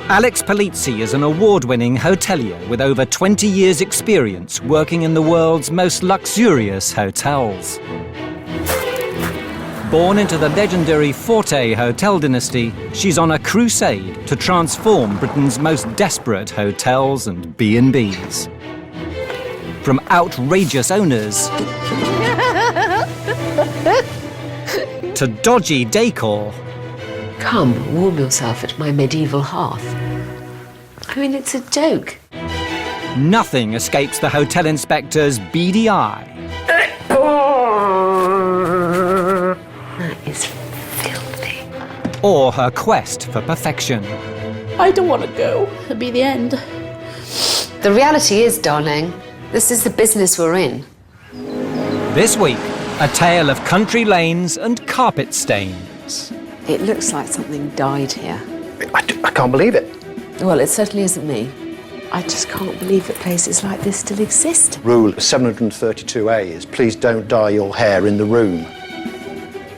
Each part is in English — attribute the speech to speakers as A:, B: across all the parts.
A: Alex Polizzi is an award-winning hotelier with over 20 years' experience working in the world's most luxurious hotels. Born into the legendary Forte hotel dynasty, she's on a crusade to transform Britain's most desperate hotels and B&Bs. From outrageous owners to dodgy decor.
B: Come, warm yourself at my medieval hearth. I mean, it's a joke.
A: Nothing escapes the hotel inspector's beady eye.
B: That is filthy.
A: Or her quest for perfection.
C: I don't want to go. It'll be the end.
B: The reality is, darling, this is the business we're in.
A: This week, a tale of country lanes and carpet stains.
B: It looks like something died here.
D: I can't believe it.
B: Well, it certainly isn't me. I just can't believe that places like this still exist.
D: Rule 732A is please don't dye your hair in the room.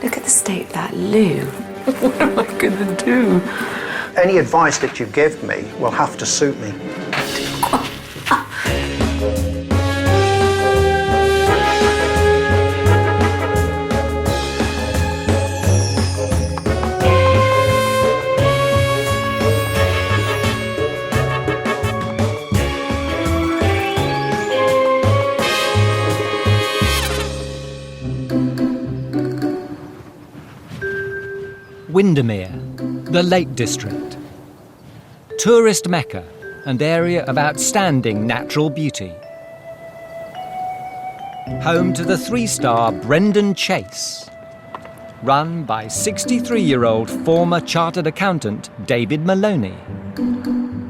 B: Look at the state of that loo. What am I going to do?
D: Any advice that you give me will have to suit me.
A: Windermere, the Lake District. Tourist mecca and area of outstanding natural beauty. Home to the 3-star Brendon Chase, run by 63-year-old former chartered accountant David Maloney,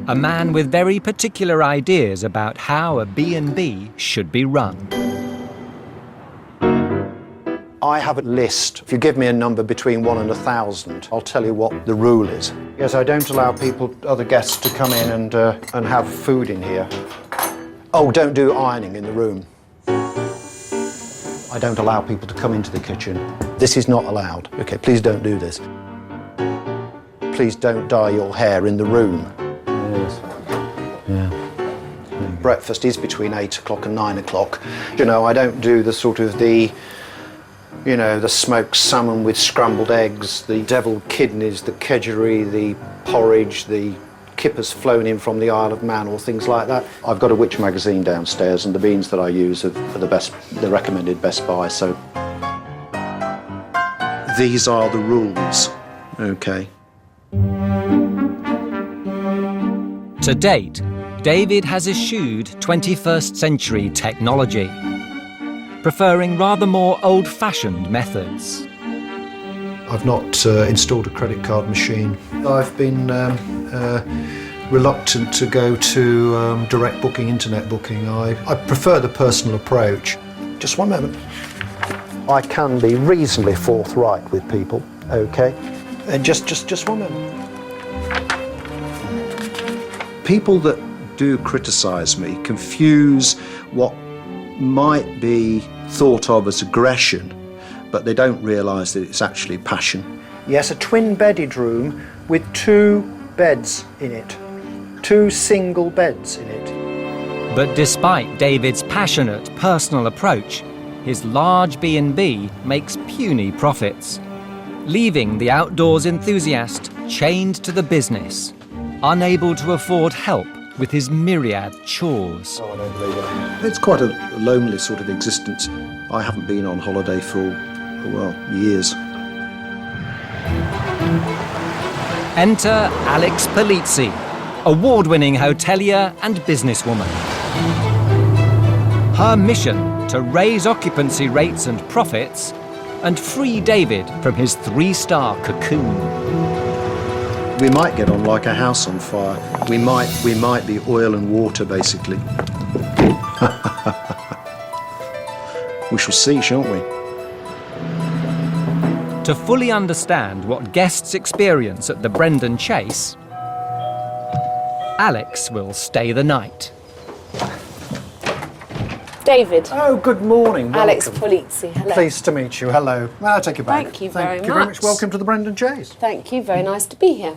A: a man with very particular ideas about how a B&B should be run.
D: I have a list. If you give me a number between 1 and 1,000, I'll tell you what the rule is. Yes, I don't allow other guests to come in and have food in here. Oh, don't do ironing in the room. I don't allow people to come into the kitchen. This is not allowed. Okay, please don't do this. Please don't dye your hair in the room. Yes. Yeah. Breakfast is between 8 o'clock and 9 o'clock. You know, I don't do the the smoked salmon with scrambled eggs, the devilled kidneys, the kedgeree, the porridge, the kippers flown in from the Isle of Man or things like that. I've got a witch magazine downstairs and the beans that I use are the recommended best buy, so. These are the rules, okay.
A: To date, David has eschewed 21st century technology, preferring rather more old-fashioned methods.
D: I've not installed a credit card machine. I've been reluctant to go to direct booking, internet booking. I prefer the personal approach. Just one moment. I can be reasonably forthright with people, okay? Just one moment. People that do criticise me confuse what might be thought of as aggression, but they don't realise that it's actually passion. Yes, a twin-bedded room with 2 beds in it. 2 single beds in it.
A: But despite David's passionate personal approach, his large B&B makes puny profits, leaving the outdoors enthusiast chained to the business, unable to afford help with his myriad chores.
D: Oh, I don't believe it. It's quite a lonely sort of existence. I haven't been on holiday for, well, years.
A: Enter Alex Polizzi, award-winning hotelier and businesswoman. Her mission to raise occupancy rates and profits and free David from his 3-star cocoon.
D: We might get on like a house on fire. We might be oil and water, basically. We shall see, shan't we?
A: To fully understand what guests experience at the Brendon Chase, Alex will stay the night.
C: David.
D: Oh, good morning.
C: Alex
D: Welcome.
C: Polizzi. Hello.
D: Pleased to meet you. Hello. I'll take you back.
C: Thank you very
D: much. Welcome to the Brendon Chase.
B: Thank you, very nice to be here.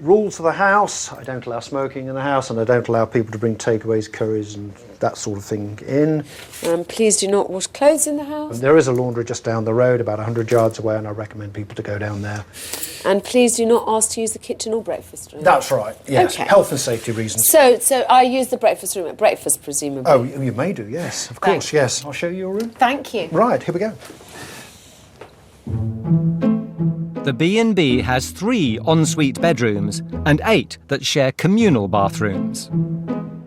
D: Rules of the house: I don't allow smoking in the house, and I don't allow people to bring takeaways, curries and that sort of thing in.
B: Please do not wash clothes in the house.
D: There is a laundry just down the road, about 100 yards away, and I recommend people to go down there.
B: And please do not ask to use the kitchen or breakfast room.
D: That's right, yes.
B: Okay.
D: Health and safety reasons.
B: So I use the breakfast room at breakfast, presumably.
D: Oh, you may do, yes, of course, yes. I'll show you your room.
B: Thank you.
D: Right, here we go.
A: The B&B has 3 ensuite bedrooms and 8 that share communal bathrooms.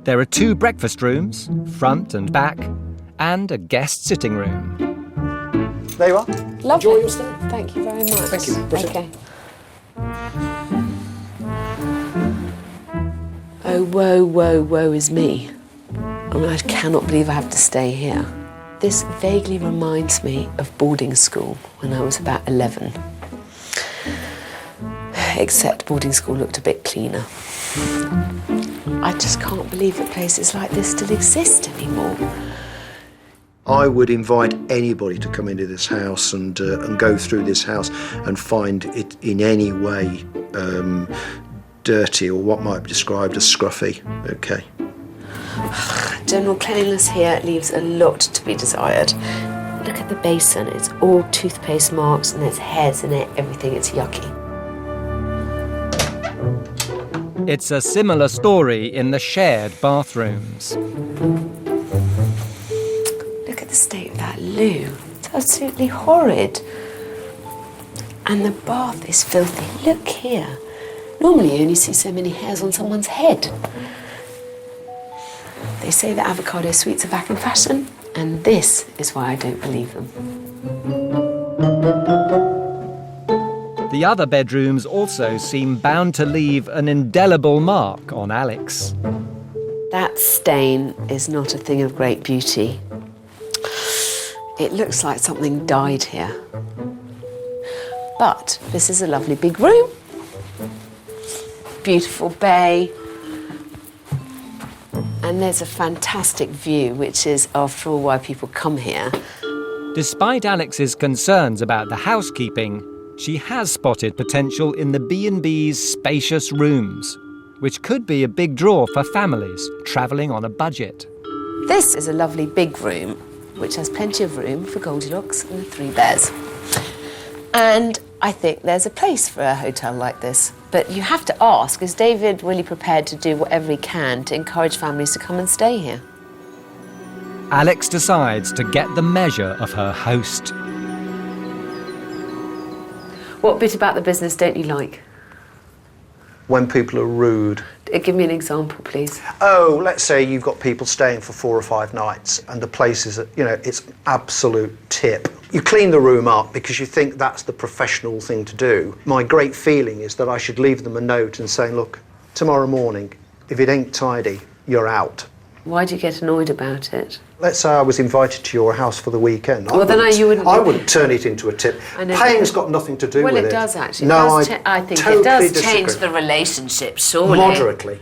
A: There are 2 breakfast rooms, front and back, and a guest sitting room.
D: There you are.
B: Lovely.
D: Enjoy your stay.
B: Thank you very much.
D: Thank you. Brilliant.
B: Okay. Oh, woe is me. I mean, I cannot believe I have to stay here. This vaguely reminds me of boarding school when I was about 11. Except boarding school looked a bit cleaner. I just can't believe that places like this still exist anymore.
D: I would invite anybody to come into this house and go through this house and find it in any way dirty or what might be described as scruffy. Okay.
B: General cleanliness here leaves a lot to be desired. Look at the basin, it's all toothpaste marks and there's hairs in it, everything, it's yucky.
A: It's a similar story in the shared bathrooms.
B: Look at the state of that loo. It's absolutely horrid. And the bath is filthy. Look here. Normally you only see so many hairs on someone's head. They say that avocado sweets are back in fashion, and this is why I don't believe them.
A: The other bedrooms also seem bound to leave an indelible mark on Alex.
B: That stain is not a thing of great beauty. It looks like something died here. But this is a lovely big room. Beautiful bay. And there's a fantastic view, which is, after all, why people come here.
A: Despite Alex's concerns about the housekeeping, she has spotted potential in the B&B's spacious rooms, which could be a big draw for families travelling on a budget.
B: This is a lovely big room, which has plenty of room for Goldilocks and the 3 bears. And I think there's a place for a hotel like this. But you have to ask, is David really prepared to do whatever he can to encourage families to come and stay here?
A: Alex decides to get the measure of her host.
B: What bit about the business don't you like?
D: When people are rude.
B: Give me an example, please.
D: Oh, let's say you've got people staying for 4 or 5 nights and the place is, it's absolute tip. You clean the room up because you think that's the professional thing to do. My great feeling is that I should leave them a note and say, look, tomorrow morning, if it ain't tidy, you're out.
B: Why do you get annoyed about it?
D: Let's say I was invited to your house for the weekend.
B: Well, I
D: wouldn't turn it into a tip.
B: I know.
D: Paying's got nothing to do with it.
B: Well, it does actually.
D: No,
B: I think
D: totally
B: it does
D: disagree.
B: change the relationship, surely.
D: Moderately.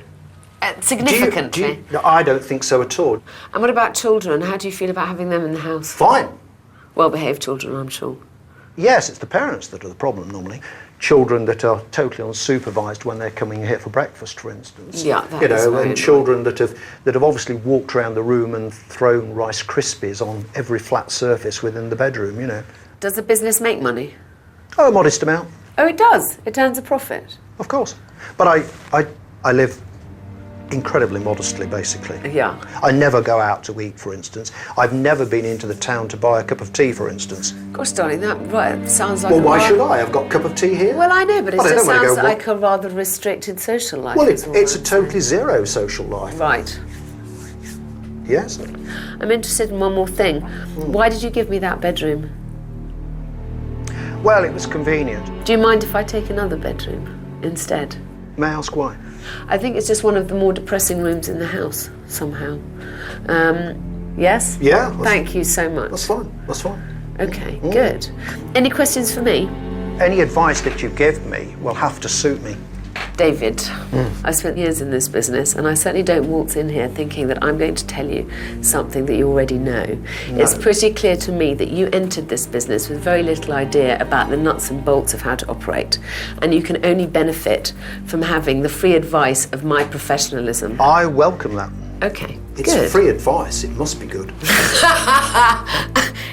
B: Significantly.
D: No, I don't think so at all.
B: And what about children? How do you feel about having them in the house?
D: Fine.
B: Well-behaved children, I'm sure.
D: Yes, it's the parents that are the problem normally. Children that are totally unsupervised when they're coming here for breakfast, for instance.
B: Yeah, that is very
D: and children that have obviously walked around the room and thrown Rice Krispies on every flat surface within the bedroom,
B: Does the business make money?
D: Oh, a modest amount.
B: Oh, it does? It earns a profit?
D: Of course. But I live incredibly modestly, basically.
B: Yeah.
D: I never go out to eat, for instance. I've never been into the town to buy a cup of tea, for instance.
B: Gosh, darling, that sounds like
D: Well, why should I? I've got a cup of tea here.
B: Well, I know, but it
D: Well, I
B: just
D: don't wanna
B: sounds
D: go,
B: like a rather restricted social life.
D: Well,
B: is all
D: it's
B: I'm
D: a totally
B: saying.
D: zero social life.
B: Right.
D: Yes.
B: I'm interested in one more thing. Why did you give me that bedroom?
D: Well, it was convenient.
B: Do you mind if I take another bedroom instead?
D: May I ask why?
B: I think it's just one of the more depressing rooms in the house, somehow. Yes?
D: Yeah.
B: Thank you so much.
D: That's fine. That's fine.
B: Okay, good. Any questions for me?
D: Any advice that you give me will have to suit me.
B: David, I've spent years in this business, and I certainly don't waltz in here thinking that I'm going to tell you something that you already know. No. It's pretty clear to me that you entered this business with very little idea about the nuts and bolts of how to operate, and you can only benefit from having the free advice of my professionalism.
D: I welcome that.
B: Okay,
D: it's
B: good.
D: Free advice, it must be good.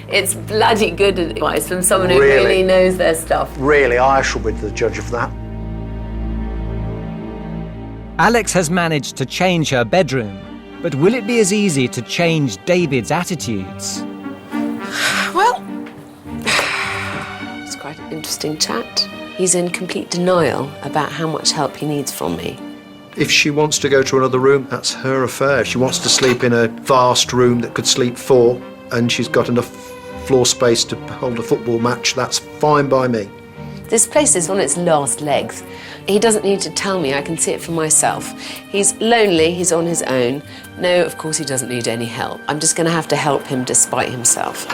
B: It's bloody good advice from someone who really knows their stuff.
D: Really, I shall be the judge of that.
A: Alex has managed to change her bedroom, but will it be as easy to change David's attitudes?
B: Well, it's quite an interesting chat. He's in complete denial about how much help he needs from me.
D: If she wants to go to another room, that's her affair. If she wants to sleep in a vast room that could sleep 4 and she's got enough floor space to hold a football match, that's fine by me.
B: This place is on its last legs. He doesn't need to tell me, I can see it for myself. He's lonely, he's on his own. No, of course he doesn't need any help. I'm just going to have to help him despite himself.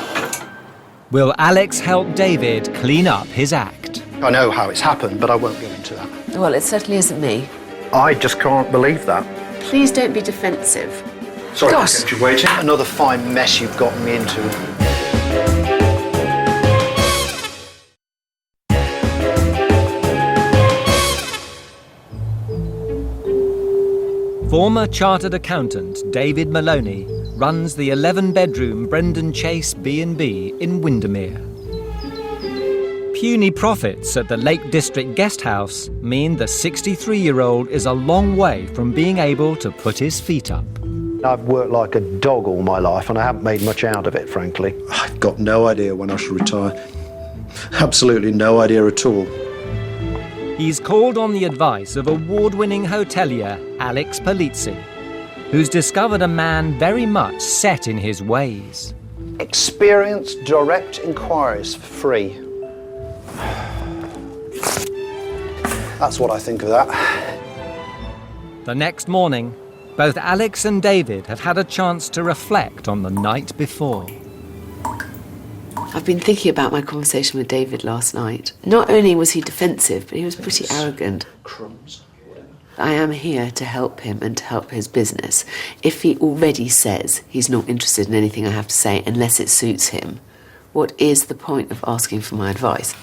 A: Will Alex help David clean up his act?
D: I know how it's happened, but I won't go into that.
B: Well, it certainly isn't me.
D: I just can't believe that.
B: Please don't be defensive.
D: Sorry,
B: Gosh.
D: I kept you waiting. Another fine mess you've gotten me into.
A: Former chartered accountant David Maloney runs the 11-bedroom Brendon Chase B&B in Windermere. Puny profits at the Lake District Guest House mean the 63-year-old is a long way from being able to put his feet up.
E: I've worked like a dog all my life and I haven't made much out of it, frankly.
D: I've got no idea when I shall retire. Absolutely no idea at all.
A: He's called on the advice of award-winning hotelier Alex Polizzi, who's discovered a man very much set in his ways.
E: Experience direct inquiries for free.
D: That's what I think of that.
A: The next morning, both Alex and David have had a chance to reflect on the night before.
B: I've been thinking about my conversation with David last night. Not only was he defensive, but he was pretty arrogant.
D: Crumbs.
B: I am here to help him and to help his business. If he already says he's not interested in anything I have to say unless it suits him, what is the point of asking for my advice?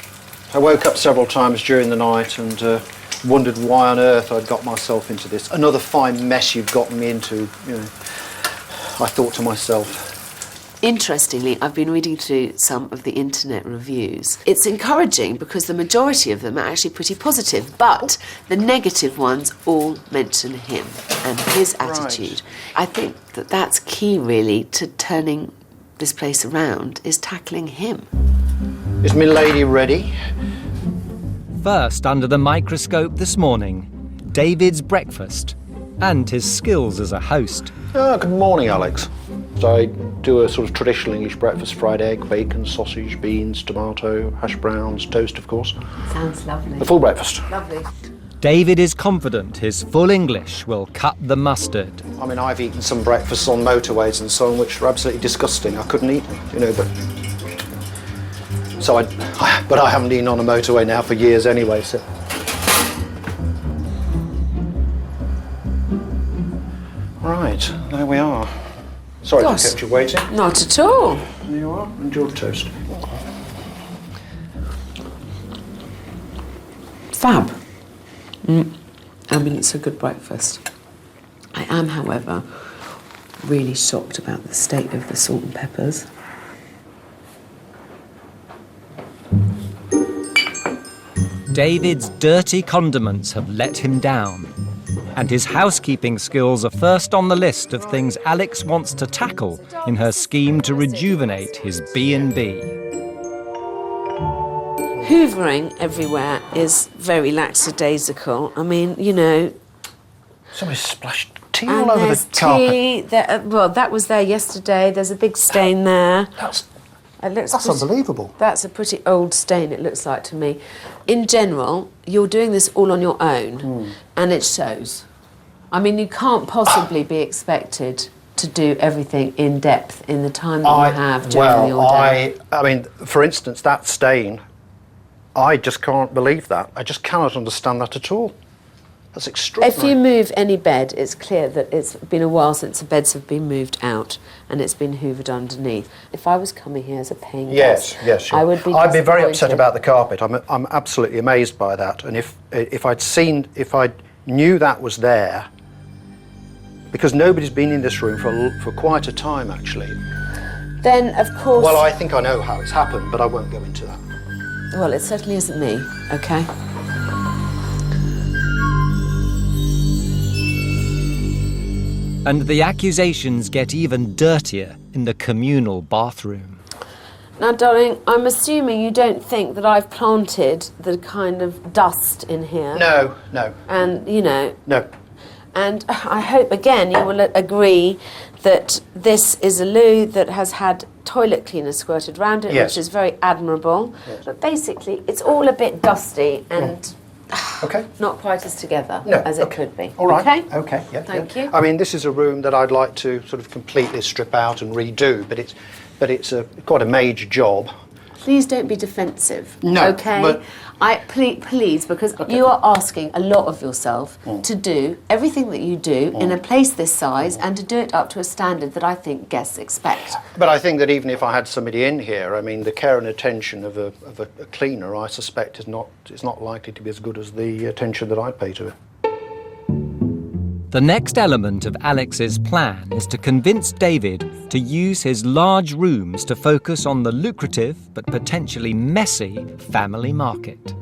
E: I woke up several times during the night and wondered why on earth I'd got myself into this. Another fine mess you've gotten me into, you know. I thought to myself.
B: Interestingly, I've been reading through some of the internet reviews. It's encouraging because the majority of them are actually pretty positive, but the negative ones all mention him and his attitude. I think that that's key, really, to turning this place around, is tackling him.
E: Is my lady ready?
A: First under the microscope this morning, David's breakfast and his skills as a host.
E: Good morning, Alex. I do a sort of traditional English breakfast: fried egg, bacon, sausage, beans, tomato, hash browns, toast, of course.
B: Sounds lovely.
E: The full breakfast.
B: Lovely.
A: David is confident his full English will cut the mustard.
E: I mean, I've eaten some breakfasts on motorways and so on, which are absolutely disgusting. I couldn't eat them, you know, but I haven't eaten on a motorway now for years anyway, so. Right, there we are. Sorry to have kept you waiting.
B: Not at all.
E: There you are, and your toast.
B: Fab. I mean, it's a good breakfast. I am, however, really shocked about the state of the salt and peppers.
A: David's dirty condiments have let him down, and his housekeeping skills are first on the list of things Alex wants to tackle in her scheme to rejuvenate his B&B.
B: Hoovering everywhere is very lackadaisical. I mean, you know...
E: Somebody splashed tea
B: And
E: all over
B: there's
E: the carpet.
B: tea. Well, that was there yesterday. There's a big stain there.
E: That's unbelievable.
B: That's a pretty old stain, it looks like to me. In general, you're doing this all on your own, and it shows. I mean, you can't possibly be expected to do everything in depth in the time that you have during your day.
E: I mean, for instance, that stain, I just can't believe that. I just cannot understand that at all. That's extraordinary.
B: If you move any bed, it's clear that it's been a while since the beds have been moved out and it's been hoovered underneath. If I was coming here as a paying guest,
E: sure.
B: I would be
E: I'd be very upset
B: disappointed.
E: about the carpet. I'm absolutely amazed by that. And if I knew that was there, because nobody's been in this room for quite a time, actually.
B: Then, of course...
E: Well, I think I know how it's happened, but I won't go into that.
B: Well, it certainly isn't me, OK?
A: And the accusations get even dirtier in the communal bathroom.
B: Now, darling, I'm assuming you don't think that I've planted the kind of dust in here.
E: No.
B: And, you know...
E: No.
B: And I hope, again, you will agree that this is a loo that has had toilet cleaner squirted round it,
E: Yes.
B: which is very admirable.
E: Yes.
B: But basically, it's all a bit dusty and
E: Okay.
B: not quite as together
E: No,
B: as it
E: okay.
B: could be.
E: All right.
B: Okay?
E: Yeah.
B: Thank
E: yeah.
B: you.
E: I mean, this is a room that I'd like to sort of completely strip out and redo, but it's quite a major job.
B: Please don't be defensive.
E: No,
B: Okay?
E: but-
B: Please, because you are asking a lot of yourself to do everything that you do in a place this size and to do it up to a standard that I think guests expect.
E: But I think that even if I had somebody in here, I mean, the care and attention of a cleaner, I suspect, is not likely to be as good as the attention that I pay to it.
A: The next element of Alex's plan is to convince David to use his large rooms to focus on the lucrative but potentially messy family market.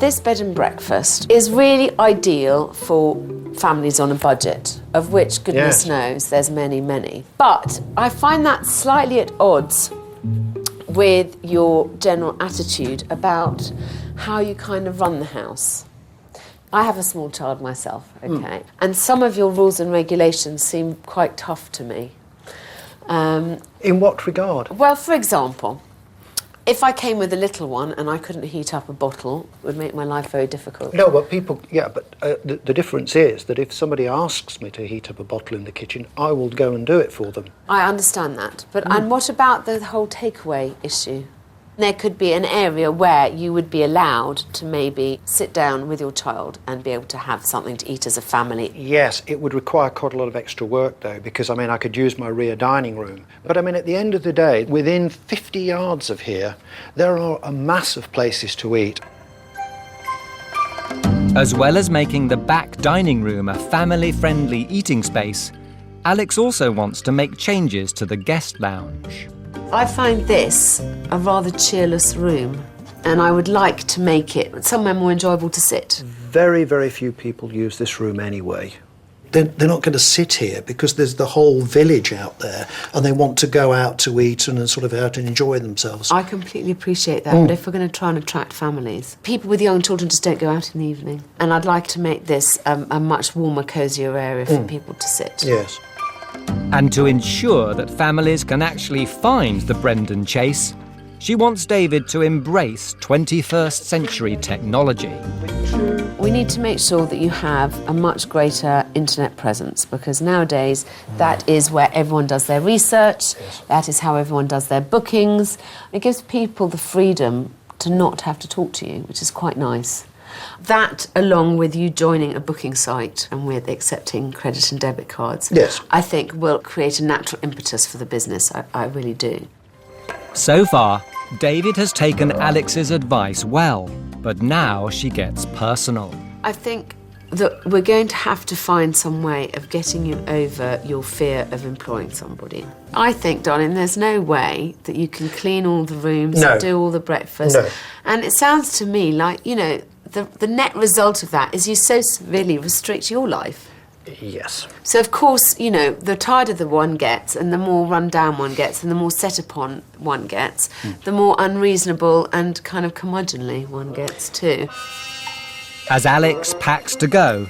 B: This bed and breakfast is really ideal for families on a budget, of which goodness
E: Yes.
B: knows there's many, many. But I find that slightly at odds with your general attitude about how you kind of run the house. I have a small child myself, OK? And some of your rules and regulations seem quite tough to me.
E: In what regard?
B: Well, for example, if I came with a little one and I couldn't heat up a bottle, it would make my life very difficult.
E: No, but the difference is that if somebody asks me to heat up a bottle in the kitchen, I will go and do it for them.
B: I understand that. But and what about the whole takeaway issue? There could be an area where you would be allowed to maybe sit down with your child and be able to have something to eat as a family.
E: Yes, it would require quite a lot of extra work, though, because, I mean, I could use my rear dining room. But, I mean, at the end of the day, within 50 yards of here, there are a mass of places to eat.
A: As well as making the back dining room a family-friendly eating space, Alex also wants to make changes to the guest lounge.
B: I find this a rather cheerless room, and I would like to make it somewhere more enjoyable to sit.
D: Very, very few people use this room anyway. They're not going to sit here because there's the whole village out there and they want to go out to eat and sort of out and enjoy themselves.
B: I completely appreciate that, but if we're going to try and attract families, people with young children just don't go out in the evening. And I'd like to make this a much warmer, cosier area for people to sit.
D: Yes.
A: And to ensure that families can actually find the Brendon chase, she wants David to embrace 21st century technology.
B: We need to make sure that you have a much greater internet presence, because nowadays that is where everyone does their research, that is how everyone does their bookings. It gives people the freedom to not have to talk to you, which is quite nice. That, along with you joining a booking site and with accepting credit and debit cards,
D: Yes.
B: I think will create a natural impetus for the business. I really do.
A: So far, David has taken Alex's advice well, but now she gets personal.
B: I think that we're going to have to find some way of getting you over your fear of employing somebody. I think, darling, there's no way that you can clean all the rooms,
E: No.
B: do all the breakfast.
E: No.
B: And it sounds to me like, you know, the net result of that is you so severely restrict your life.
E: Yes.
B: So, of course, you know, the tighter the one gets and the more run down one gets and the more set upon one gets, the more unreasonable and kind of curmudgeonly one gets too.
A: As Alex packs to go,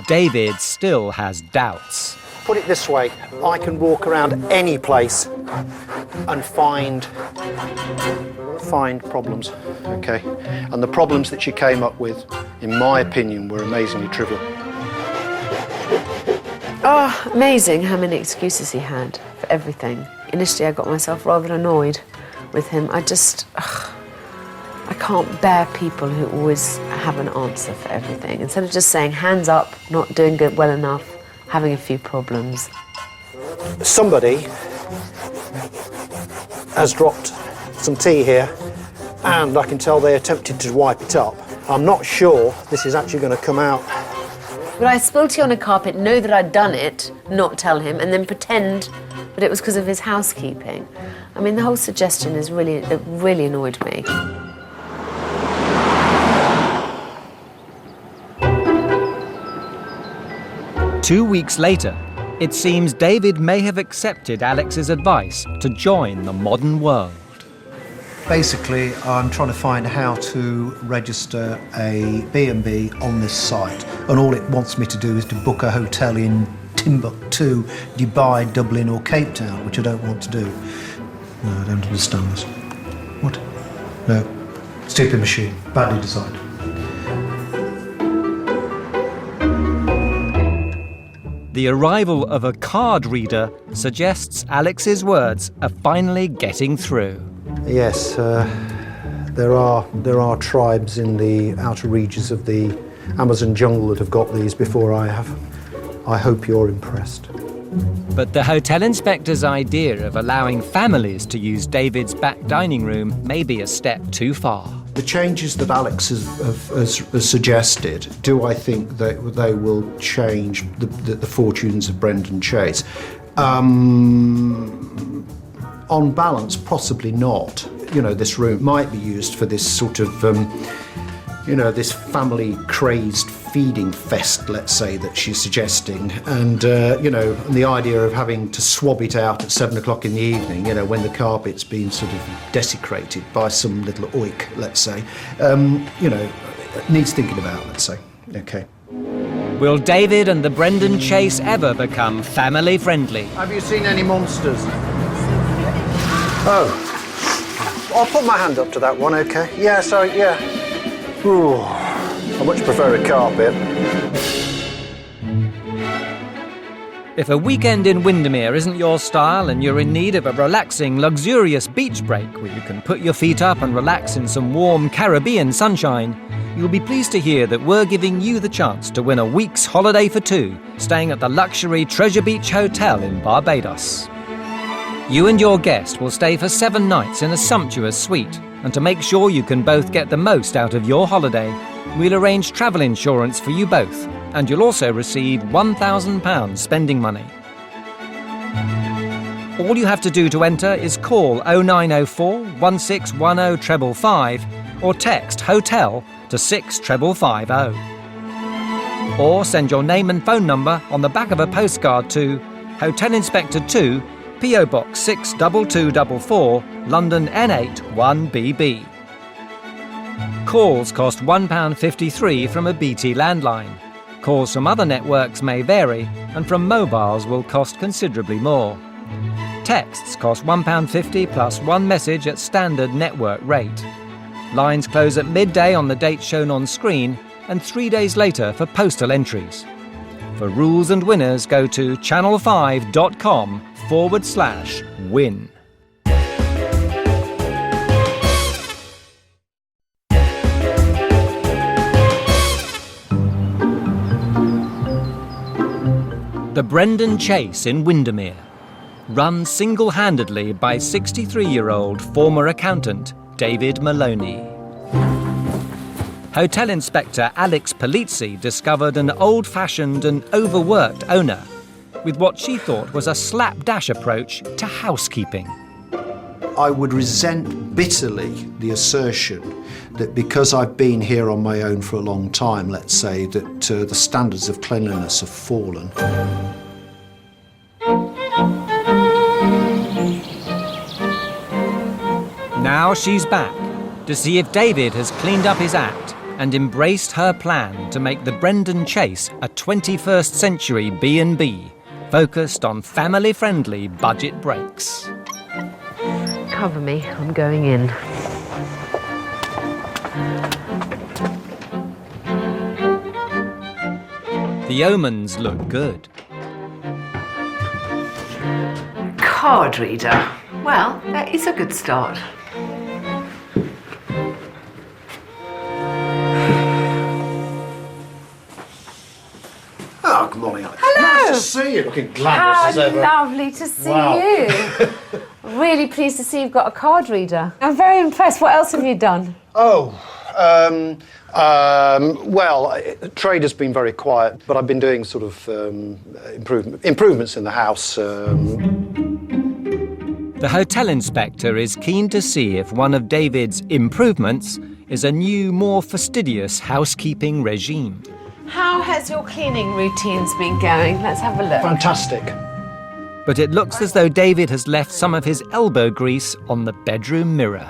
A: David still has doubts.
E: Put it this way, I can walk around any place and find problems, okay? And the problems that she came up with, in my opinion, were amazingly trivial.
B: Oh, amazing how many excuses he had for everything. Initially, I got myself rather annoyed with him. I can't bear people who always have an answer for everything. Instead of just saying, hands up, not doing good well enough, having a few problems.
E: Somebody has dropped some tea here, and I can tell they attempted to wipe it up. I'm not sure this is actually going to come out.
B: Would I spill tea on a carpet, know that I'd done it, not tell him, and then pretend that it was because of his housekeeping? I mean, the whole suggestion is it really annoyed me.
A: Two weeks later, it seems David may have accepted Alex's advice to join the modern world.
D: Basically, I'm trying to find how to register a B&B on this site, and all it wants me to do is to book a hotel in Timbuktu, Dubai, Dublin or Cape Town, which I don't want to do. No, I don't understand this. What? No. Stupid machine. Badly designed.
A: The arrival of a card reader suggests Alex's words are finally getting through.
E: Yes, there are tribes in the outer reaches of the Amazon jungle that have got these before I have. I hope you're impressed.
A: But the hotel inspector's idea of allowing families to use David's back dining room may be a step too far.
D: The changes that Alex has suggested, do I think that they will change the fortunes of Brendon Chase? On balance, possibly not. You know, this room might be used for this sort of, this family-crazed feeding fest, let's say, that she's suggesting. And, and the idea of having to swab it out at 7 o'clock in the evening, when the carpet's been sort of desecrated by some little oik, let's say, needs thinking about, let's say. Okay.
A: Will David and the Brendon Chase ever become family-friendly?
E: Have you seen any monsters? Oh, I'll put my hand up to that one, okay? Yeah, so, yeah. Ooh, I much prefer a carpet.
A: If a weekend in Windermere isn't your style and you're in need of a relaxing, luxurious beach break where you can put your feet up and relax in some warm Caribbean sunshine, you'll be pleased to hear that we're giving you the chance to win a week's holiday for two, staying at the luxury Treasure Beach Hotel in Barbados. You and your guest will stay for 7 nights in a sumptuous suite, and to make sure you can both get the most out of your holiday, we'll arrange travel insurance for you both, and you'll also receive £1,000 spending money. All you have to do to enter is call 0904 1610 555 or text HOTEL to 65550. Or send your name and phone number on the back of a postcard to Hotel Inspector 2, P.O. Box 62244, London N8 1BB. Calls cost £1.53 from a BT landline. Calls from other networks may vary, and from mobiles will cost considerably more. Texts cost £1.50 plus one message at standard network rate. Lines close at midday on the date shown on screen, and 3 days later for postal entries. For rules and winners, go to channel5.com/win. The Brendon Chase in Windermere, run single-handedly by 63-year-old former accountant David Maloney. Hotel Inspector Alex Polizzi discovered an old-fashioned and overworked owner with what she thought was a slapdash approach to housekeeping.
D: I would resent bitterly the assertion that because I've been here on my own for a long time, let's say, that the standards of cleanliness have fallen.
A: Now she's back to see if David has cleaned up his act and embraced her plan to make the Brendon Chase a 21st century B&B, focused on family-friendly budget breaks.
B: Cover me, I'm going in.
A: The omens look good.
B: Card reader. Well, that is a good start.
D: Oh, good morning, Alex.
B: Hello.
D: Nice to see you. Looking glamorous
B: How
D: as ever.
B: lovely to see
D: Wow.
B: you. Really pleased to see you've got a card reader. I'm very impressed. What else have you done?
E: Well, trade has been very quiet, but I've been doing sort of improvements in the house.
A: The hotel inspector is keen to see if one of David's improvements is a new, more fastidious housekeeping regime.
B: How has your cleaning routines been going? Let's have a look.
E: Fantastic.
A: But it looks as though David has left some of his elbow grease on the bedroom mirror.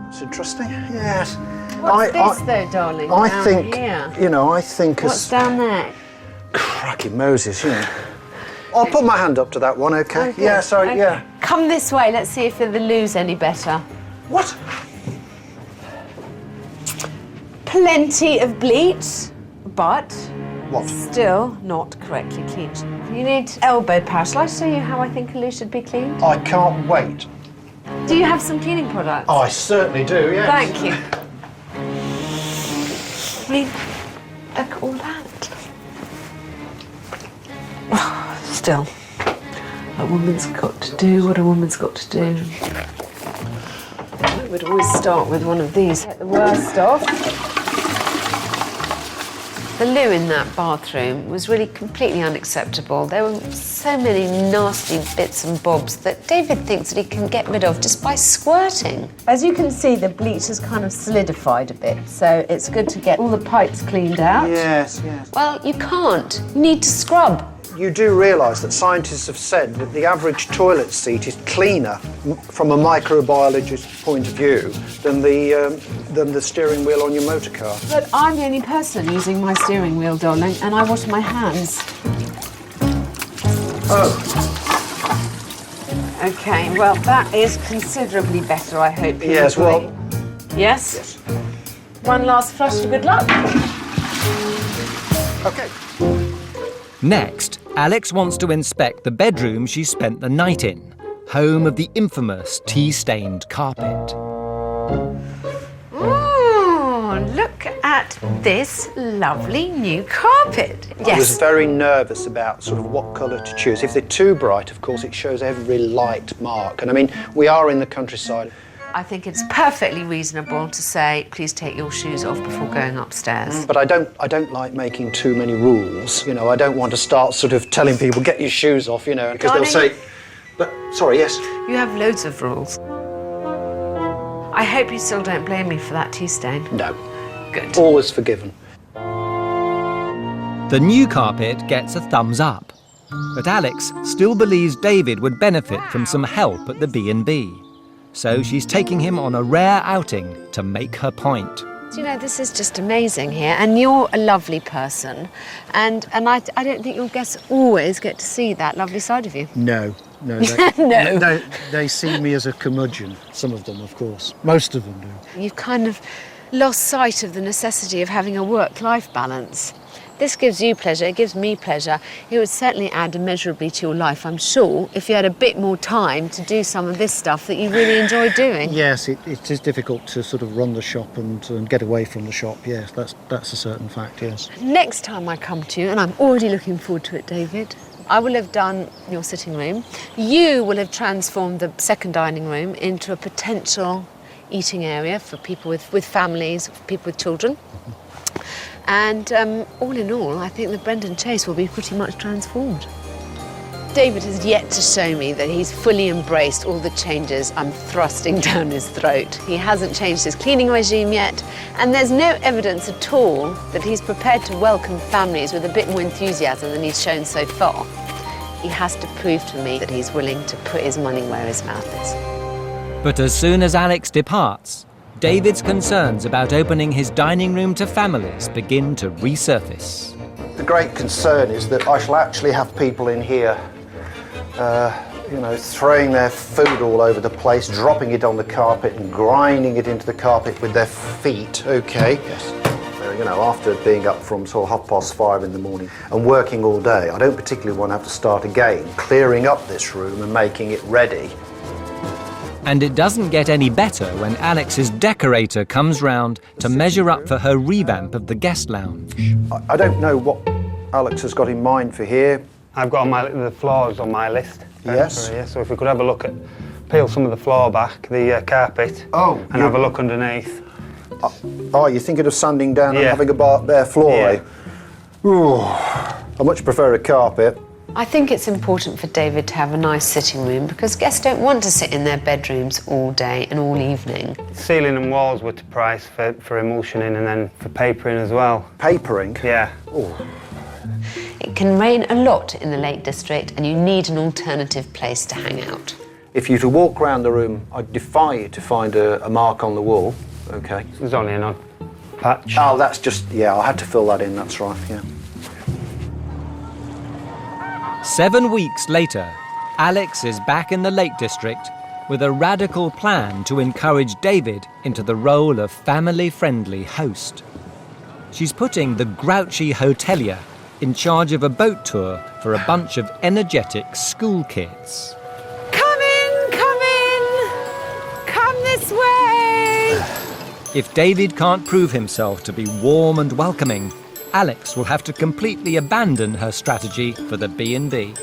E: It's interesting. Yes.
B: What's this, though, darling?
E: I
B: down
E: think,
B: here?
E: I think
B: What's down there?
E: Cracking Moses, I'll put my hand up to that one, okay?
B: Okay,
E: Yeah, sorry,
B: okay.
E: yeah.
B: Come this way. Let's see if the loo's any better.
E: What?
B: Plenty of bleach, but
E: What?
B: still not correctly cleaned. You need elbow power. Shall I show you how I think a loo should be cleaned?
E: I can't wait.
B: Do you have some cleaning products?
E: I certainly do, yes.
B: Thank you. I mean, look at all that. Still, a woman's got to do what a woman's got to do. I would always start with one of these. Get the worst off. The loo in that bathroom was really completely unacceptable. There were so many nasty bits and bobs that David thinks that he can get rid of just by squirting. As you can see, the bleach has kind of solidified a bit, so it's good to get all the pipes cleaned out.
E: Yes, yes.
B: Well, you can't. You need to scrub.
E: You do realise that scientists have said that the average toilet seat is cleaner from a microbiologist's point of view than the steering wheel on your motor car.
B: But I'm the only person using my steering wheel, darling, and I wash my hands.
E: Oh.
B: OK, well, that is considerably better, I hope you
E: Yes,
B: agree.
E: well...
B: Yes?
E: Yes.
B: One last flush for good luck.
E: OK.
A: Next, Alex wants to inspect the bedroom she spent the night in, home of the infamous tea-stained carpet.
B: Oh, look at this lovely new carpet.
E: I was very nervous about sort of what colour to choose. If they're too bright, of course, it shows every light mark. And I mean, we are in the countryside.
B: I think it's perfectly reasonable to say, please take your shoes off before going upstairs.
E: But I don't like making too many rules. I don't want to start sort of telling people, get your shoes off, because they'll say... But, sorry, yes?
B: You have loads of rules. I hope you still don't blame me for that tea stain.
E: No.
B: Good.
E: Always forgiven.
A: The new carpet gets a thumbs up, but Alex still believes David would benefit from some help at the B&B. So she's taking him on a rare outing to make her point.
B: Do you know, this is just amazing here, and you're a lovely person, and I don't think your guests always get to see that lovely side of you.
E: No.
B: No.
E: They see me as a curmudgeon. Some of them, of course. Most of them do.
B: You've kind of lost sight of the necessity of having a work-life balance. This gives you pleasure, it gives me pleasure. It would certainly add immeasurably to your life, I'm sure, if you had a bit more time to do some of this stuff that you really enjoy doing.
E: Yes, it is difficult to sort of run the shop and get away from the shop, yes, that's a certain fact, yes.
B: Next time I come to you, and I'm already looking forward to it, David, I will have done your sitting room. You will have transformed the second dining room into a potential eating area for people with families, for people with children. And all in all, I think the Brendon Chase will be pretty much transformed. David has yet to show me that he's fully embraced all the changes I'm thrusting down his throat. He hasn't changed his cleaning regime yet, and there's no evidence at all that he's prepared to welcome families with a bit more enthusiasm than he's shown so far. He has to prove to me that he's willing to put his money where his mouth is.
A: But as soon as Alex departs, David's concerns about opening his dining room to families begin to resurface.
E: The great concern is that I shall actually have people in here, throwing their food all over the place, dropping it on the carpet and grinding it into the carpet with their feet, okay? Yes. After being up from sort of 5:30 in the morning and working all day, I don't particularly want to have to start again, clearing up this room and making it ready.
A: And it doesn't get any better when Alex's decorator comes round to measure up for her revamp of the guest lounge.
E: I don't know Alex has got in mind for here?
F: I've got the floors on my list.
E: Yes.
F: For here. So if we could have a look at, peel some of the floor back, the carpet, and have a look underneath.
E: Oh, you're thinking of sanding down and
F: Yeah.
E: having a bare floor,
F: Yeah.
E: eh? Ooh, I much prefer a carpet.
B: I think it's important for David to have a nice sitting room because guests don't want to sit in their bedrooms all day and all evening.
F: Ceiling and walls were to price for emulsioning and then for papering as well.
E: Papering?
F: Yeah.
B: It can rain a lot in the Lake District and you need an alternative place to hang out.
E: If you were to walk around the room, I'd defy you to find a mark on the wall, okay?
F: There's only an odd patch.
E: Oh, that's just, yeah, I had to fill that in, that's right, yeah.
A: 7 weeks later, Alex is back in the Lake District with a radical plan to encourage David into the role of family-friendly host. She's putting the grouchy hotelier in charge of a boat tour for a bunch of energetic school kids.
B: Come this way!
A: If David can't prove himself to be warm and welcoming, Alex will have to completely abandon her strategy for the B&B.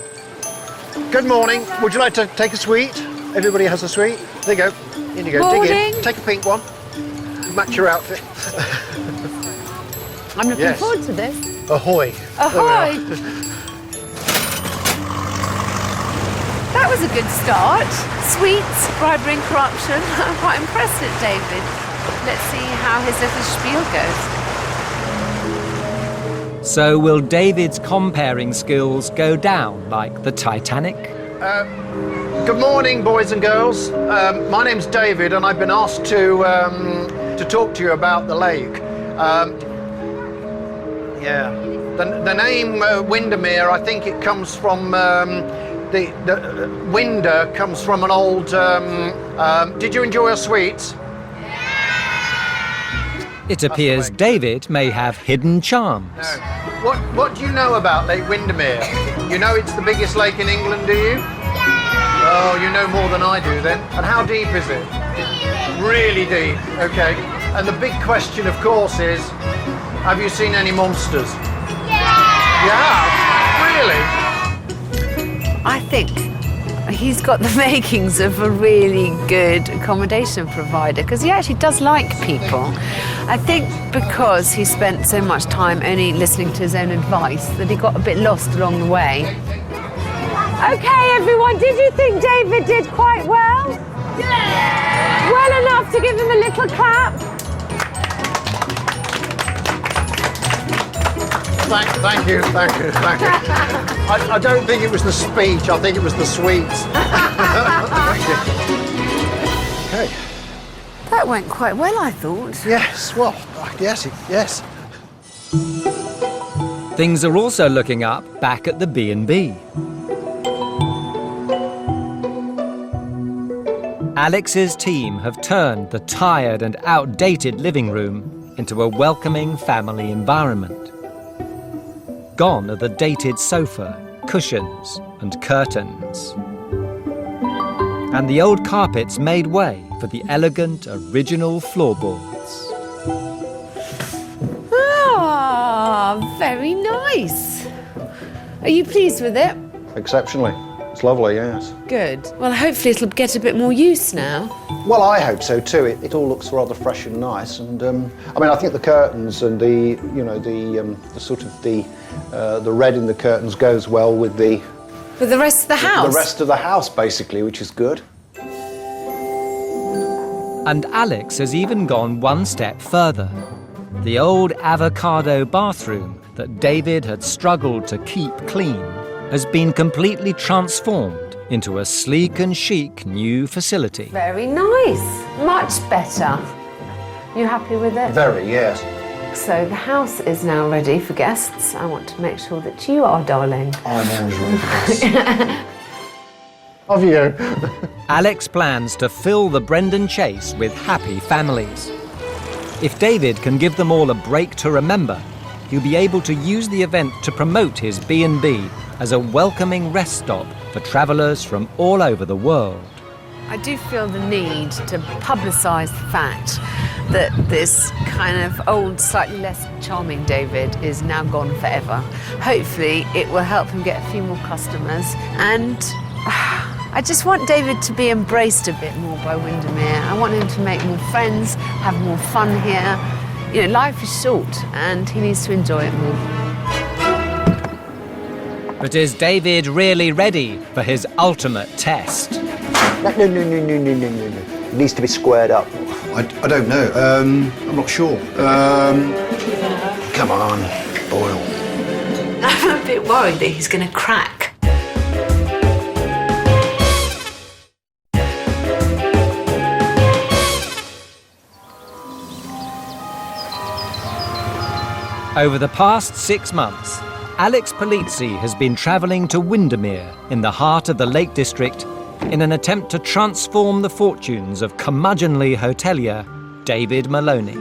E: Good morning. Would you like to take a sweet? Everybody has a sweet. There you go. In you go. Dig
B: Morning.
E: in. Take a pink one. Match your outfit.
B: I'm looking
E: Yes.
B: forward to this.
E: Ahoy.
B: Ahoy! That was a good start. Sweets, bribery and corruption. I'm quite impressed at David. Let's see how his little spiel goes.
A: So will David's comparing skills go down like the Titanic?
E: Good morning, boys and girls. My name's David, and I've been asked to talk to you about the lake. Yeah, the name Windermere, I think it comes from the Winder comes from an old. Did you enjoy your sweets?
A: It appears David may have hidden charms.
E: No. What do you know about Lake Windermere? You know it's the biggest lake in England, do you? Oh, you know more than I do then. And how deep is it? Really deep. Okay. And the big question, of course, is, have you seen any monsters? Yeah. You have? Really?
B: I think he's got the makings of a really good accommodation provider because he actually does like people. I think because he spent so much time only listening to his own advice that he got a bit lost along the way. Okay, everyone, did you think David did quite well? Yeah! Well enough to give him a little clap?
E: Thank you. I don't think it was the speech, I think it was the sweets. Thank you. Okay.
B: That went quite well, I thought.
E: Yes, well, yes.
A: Things are also looking up back at the B&B. Alex's team have turned the tired and outdated living room into a welcoming family environment. Gone are the dated sofa, cushions and curtains. And the old carpets made way for the elegant, original floorboards.
B: Ah, very nice. Are you pleased with it?
E: Exceptionally. It's lovely, yes.
B: Good. Well, hopefully it'll get a bit more use now.
E: Well, I hope so too. It all looks rather fresh and nice, and I mean, I think the curtains and the red in the curtains goes well with the
B: rest of the house?
E: The rest of the house, basically, which is good.
A: And Alex has even gone one step further. The old avocado bathroom that David had struggled to keep clean has been completely transformed into a sleek and chic new facility.
B: Very nice. Much better. You happy with it?
E: Very, yes.
B: So the house is now ready for guests. I want to make sure that you are, darling.
E: I'm always ready for this. Of you.
A: Alex plans to fill the Brendon chase with happy families. If David can give them all a break to remember, he'll be able to use the event to promote his B&B as a welcoming rest stop for travellers from all over the world.
B: I do feel the need to publicise the fact that this kind of old, slightly less charming David is now gone forever. Hopefully it will help him get a few more customers, and I just want David to be embraced a bit more by Windermere. I want him to make more friends, have more fun here. You know, life is short and he needs to enjoy it more.
A: But is David really ready for his ultimate test?
E: No. It needs to be squared up.
D: I don't know. I'm not sure. Come on, Boyle.
B: I'm a bit worried that he's going to crack.
A: Over the past 6 months, Alex Polizzi has been travelling to Windermere in the heart of the Lake District in an attempt to transform the fortunes of curmudgeonly hotelier David Maloney.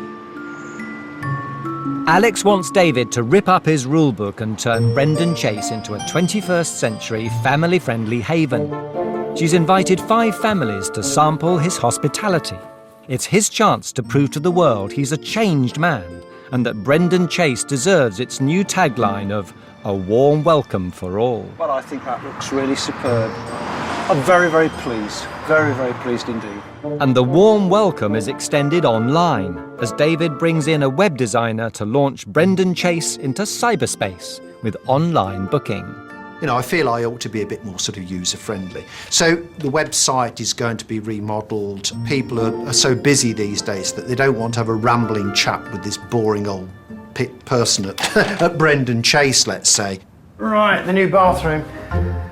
A: Alex wants David to rip up his rulebook and turn Brendon Chase into a 21st century family-friendly haven. She's invited 5 families to sample his hospitality. It's his chance to prove to the world he's a changed man and that Brendon Chase deserves its new tagline of a warm welcome for all.
G: Well, I think that looks really superb. I'm very, very pleased. Very, very pleased indeed.
A: And the warm welcome is extended online as David brings in a web designer to launch Brendon Chase into cyberspace with online booking.
D: You know, I feel I ought to be a bit more sort of user-friendly. So the website is going to be remodelled. People are so busy these days that they don't want to have a rambling chat with this boring old person at Brendon Chase, let's say.
E: Right, the new bathroom.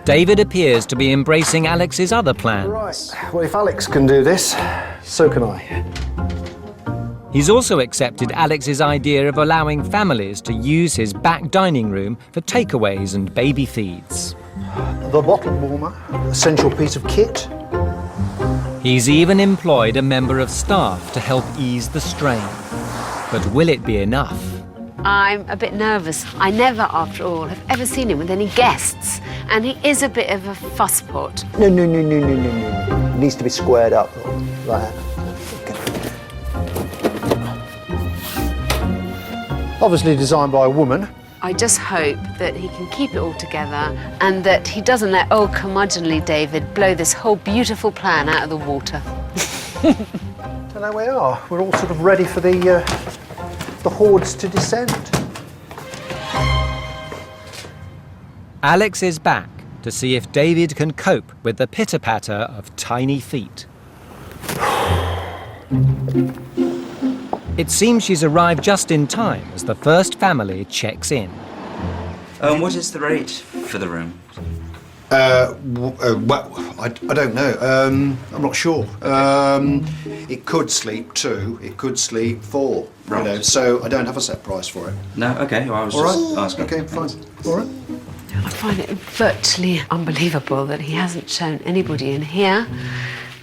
A: David appears to be embracing Alex's other plans.
E: Right, well, if Alex can do this, so can I.
A: He's also accepted Alex's idea of allowing families to use his back dining room for takeaways and baby feeds.
E: The bottle warmer, essential piece of kit.
A: He's even employed a member of staff to help ease the strain. But will it be enough?
B: I'm a bit nervous. I never, after all, have ever seen him with any guests, and he is a bit of a fusspot.
E: No. It needs to be squared up like that. Obviously designed by a woman.
B: I just hope that he can keep it all together and that he doesn't let old curmudgeonly David blow this whole beautiful plan out of the water.
E: So there we are. We're all sort of ready for the hordes to descend.
A: Alex is back to see if David can cope with the pitter-patter of tiny feet. It seems she's arrived just in time as the first family checks in.
H: What is the rate for the room?
D: Well, I don't know. I'm not sure. It could sleep 2, it could sleep 4.
H: Right.
D: You know, so I don't have a set price for it.
H: No, okay, well, I was
D: All
H: just
D: right.
H: asking.
D: Okay, fine. All right.
B: I find it virtually unbelievable that he hasn't shown anybody in here.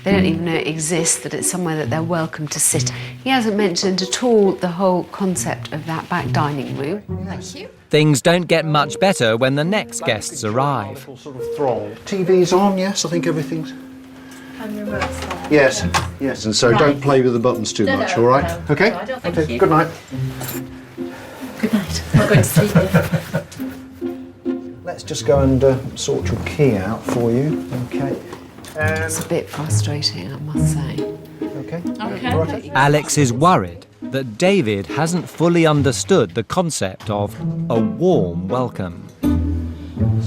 B: They don't even know it exists, that it's somewhere that they're welcome to sit. He hasn't mentioned at all the whole concept of that back dining room.
C: Thank you.
A: Things don't get much better when the next guests arrive.
E: Sort of throng. TV's on, yes, I think everything's...
C: And remote's on.
E: Yes, and so don't play with the buttons too much, all right?
C: No,
E: okay?
C: I don't, thank
E: okay,
C: you.
E: good night.
C: Good night. I'm not going to sleep here.
E: Let's just go and sort your key out for you, okay?
B: It's a bit frustrating, I must say.
E: Okay.
C: Okay.
E: Right.
A: Alex is worried that David hasn't fully understood the concept of a warm welcome.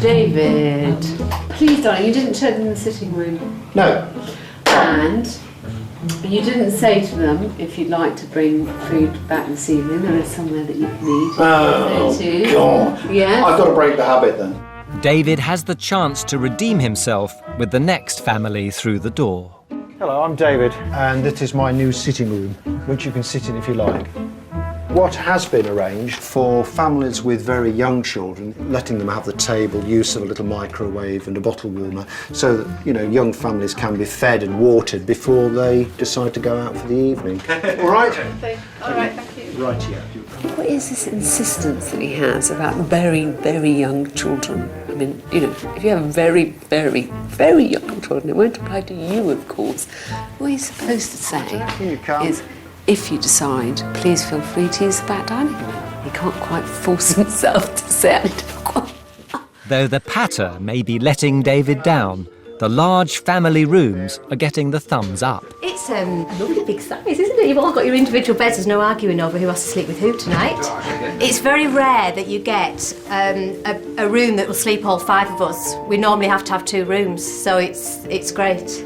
B: David, please, darling, you didn't show them the sitting room.
E: No.
B: And you didn't say to them if you'd like to bring food back this evening. There is somewhere that you can eat.
E: Oh,
B: too.
E: God.
B: Yeah?
E: I've got to break the habit then.
A: David has the chance to redeem himself with the next family through the door.
E: Hello, I'm David, and this is my new sitting room, which you can sit in if you like. What has been arranged for families with very young children, letting them have the table, use of a little microwave and a bottle warmer, so that, you know, young families can be fed and watered before they decide to go out for the evening. All right?
C: All right, thank you.
E: Right, yeah.
B: What is this insistence that he has about very, very young children? I mean, you know, if you have very, very, very young children, it won't apply to you, of course. What you're supposed to say is, if you decide, please feel free to use the back dining room. He can't quite force himself to say it.
A: Though the patter may be letting David down, the large family rooms are getting the thumbs up.
C: It's a lovely big size, isn't it? You've all got your individual beds. There's no arguing over who has to sleep with who tonight. It's very rare that you get a room that will sleep all 5 of us. We normally have to have 2 rooms, so it's great.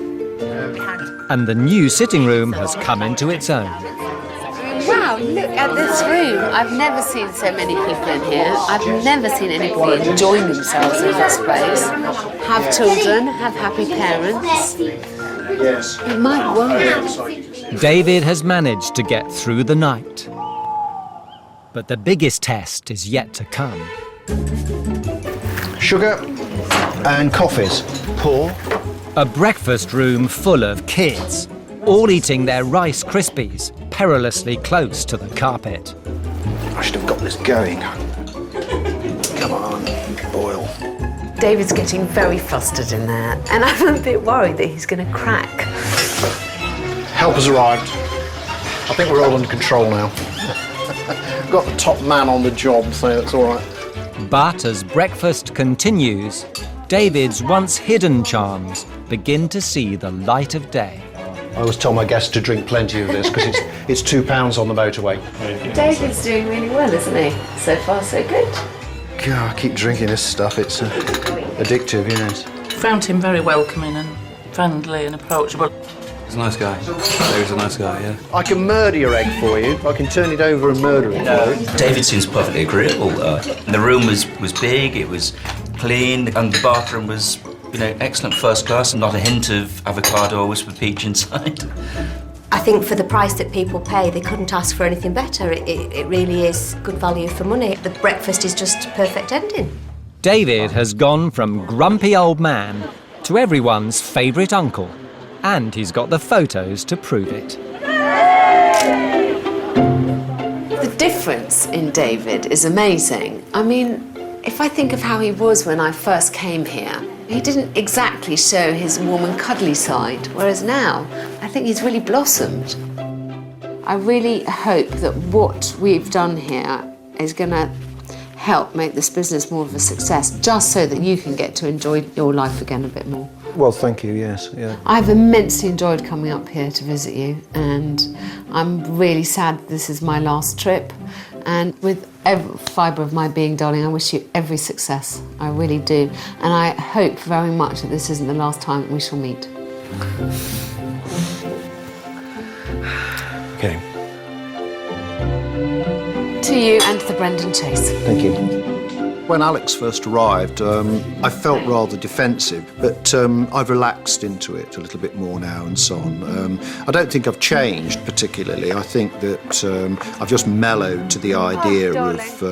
A: And the new sitting room has come into its own.
B: Wow, look at this room. I've never seen so many people in here. I've never seen anybody enjoying themselves in this place. Have children, have happy parents.
D: Yes.
B: It might work.
A: David has managed to get through the night. But the biggest test is yet to come.
E: Sugar and coffees. Pour.
A: A breakfast room full of kids, all eating their Rice Krispies, perilously close to the carpet.
E: I should have got this going. Come on, boil.
B: David's getting very flustered in there, and I'm a bit worried that he's going to crack.
E: Help has arrived. I think we're all under control now. Got the top man on the job, so it's all right.
A: But as breakfast continues, David's once hidden charms begin to see the light of day.
E: I always tell my guests to drink plenty of this because it's £2 on the motorway.
B: David's doing really well, isn't he? So far, so good.
E: God, I keep drinking this stuff. It's addictive, you know.
I: Found him very welcoming and friendly and approachable.
H: He's a nice guy. David's a nice guy, yeah.
E: I can murder your egg for you. I can turn it over and murder it for you.
H: David seems perfectly agreeable. The room was big, it was clean, and the bathroom was, you know, excellent, first class, and not a hint of avocado or whispered peach inside.
C: I think for the price that people pay, they couldn't ask for anything better. It really is good value for money. The breakfast is just a perfect ending.
A: David has gone from grumpy old man to everyone's favourite uncle, and he's got the photos to prove it.
B: The difference in David is amazing. I mean, if I think of how he was when I first came here, he didn't exactly show his warm and cuddly side, whereas now, I think he's really blossomed. I really hope that what we've done here is going to help make this business more of a success, just so that you can get to enjoy your life again a bit more.
D: Well, thank you, yes, yeah.
B: I've immensely enjoyed coming up here to visit you, and I'm really sad this is my last trip. And with every fibre of my being, darling, I wish you every success. I really do. And I hope very much that this isn't the last time that we shall meet.
E: Okay.
B: To you and to the Brendon Chase.
E: Thank you.
D: When Alex first arrived, I felt rather defensive, but I've relaxed into it a little bit more now and so on. I don't think I've changed particularly. I think that I've just mellowed to the idea of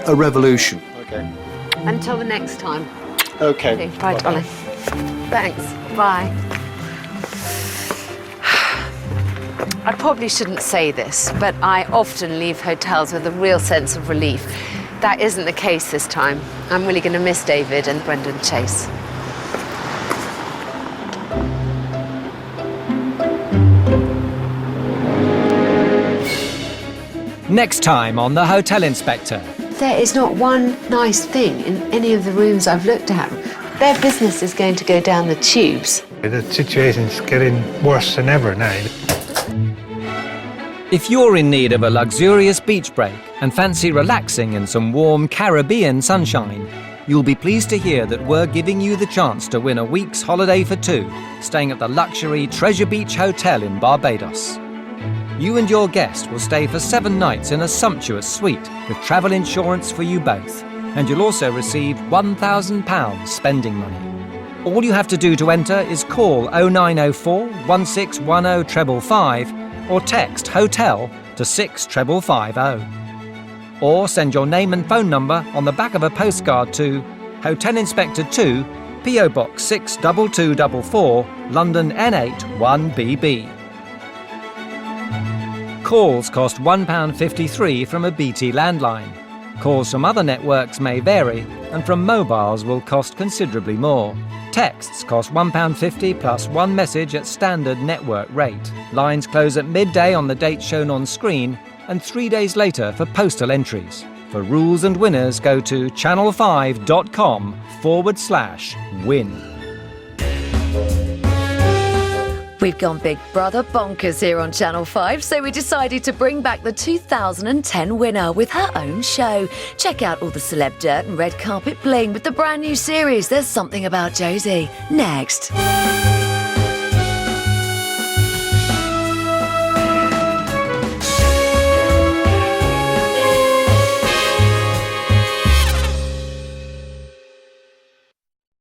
D: a revolution.
E: Okay.
B: Until the next time.
E: Okay.
B: Bye, darling. Thanks. Bye. I probably shouldn't say this, but I often leave hotels with a real sense of relief. That isn't the case this time. I'm really going to miss David and Brendon Chase.
A: Next time on The Hotel Inspector.
B: There is not one nice thing in any of the rooms I've looked at. Their business is going to go down the tubes.
F: The situation's getting worse than ever now.
A: If you're in need of a luxurious beach break and fancy relaxing in some warm Caribbean sunshine, you'll be pleased to hear that we're giving you the chance to win a week's holiday for 2, staying at the luxury Treasure Beach Hotel in Barbados. You and your guest will stay for 7 nights in a sumptuous suite with travel insurance for you both, and you'll also receive £1,000 spending money. All you have to do to enter is call 0904 1610 555 or text HOTEL to 65550. Or send your name and phone number on the back of a postcard to Hotel Inspector 2, PO Box 62244, London N8 1BB. Calls cost £1.53 from a BT landline. Calls from other networks may vary, and from mobiles will cost considerably more. Texts cost £1.50 plus one message at standard network rate. Lines close at midday on the date shown on screen, and 3 days later for postal entries. For rules and winners, go to channel5.com/win.
J: We've gone Big Brother bonkers here on Channel 5, so we decided to bring back the 2010 winner with her own show. Check out all the celeb dirt and red carpet bling with the brand new series, There's Something About Josie. Next.